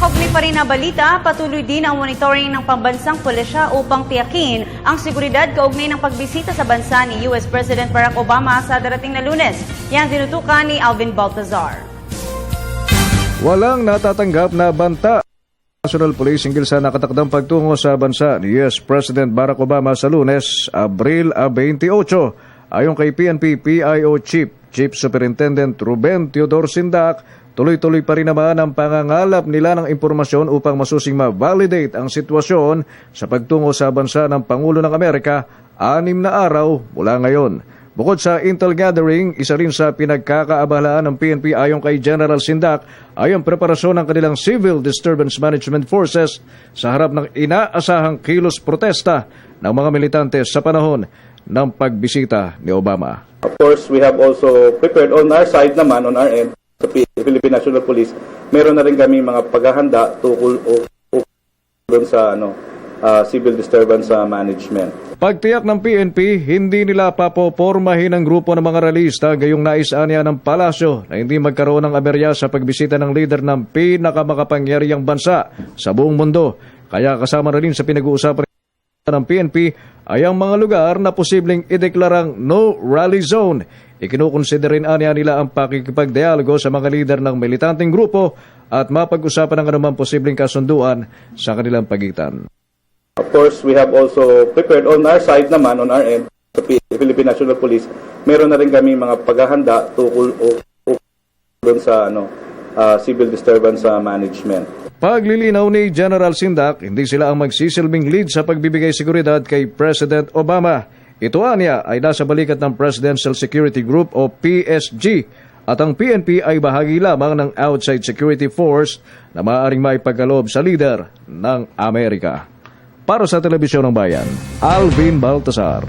kaugnay pa rin na balita, patuloy din ang monitoring ng pambansang pulisya upang tiyakin ang seguridad kaugnay ng pagbisita sa bansa ni US President Barack Obama sa darating na Lunes. Yan tinutukan ni Alvin Baltazar. Walang natatanggap na banta National Police hinggil sa nakatakdang pagtungo sa bansa ni US President Barack Obama sa Lunes, Abril 28. Ayon kay PNP PIO Chief Superintendent Ruben Teodor Sindak, tuloy-tuloy pa rin naman ang pangangalap nila ng impormasyon upang masusing ma-validate ang sitwasyon sa pagtungo sa bansa ng Pangulo ng Amerika 6 na araw mula ngayon. Bukod sa intel gathering, isa rin sa pinagkakaabalahan ng PNP ayon kay General Sindak ay ang preparasyon ng kanilang Civil Disturbance Management Forces sa harap ng inaasahang kilos protesta ng mga militante sa panahon ng pagbisita ni Obama. Of course, we have also prepared on our side naman, on our end, sa Philippine National Police, meron na rin kami mga paghahanda tukol doon sa Civil Disturbance Management. Pagtiyak ng PNP, hindi nila papopormahin ang grupo ng mga realista gayong nais-anya ng palasyo na hindi magkaroon ng aberya sa pagbisita ng leader ng pinakamakapangyarihang bansa sa buong mundo. Kaya kasama na rin sa pinag-uusapan ng PNP ay ang mga lugar na posibleng ideklarang no rally zone. Ikinukonsiderin anya nila ang pakikipagdialogo sa mga lider ng militanteng grupo at mapag-usapan ang anumang posibleng kasunduan sa kanilang pagitan. Of course, we have also prepared on our side naman, on our end, sa Philippine National Police, meron na rin kami mga paghahanda tukol doon sa Civil Disturbance Management. Paglilinaw ni General Sindak, hindi sila ang magsisilbing lead sa pagbibigay seguridad kay President Obama. Ito anya ay nasa balikat ng Presidential Security Group o PSG at ang PNP ay bahagi lamang ng outside security force na maaaring maipagkaloob sa leader ng Amerika. Para sa Telebisyon ng Bayan, Alvin Baltazar.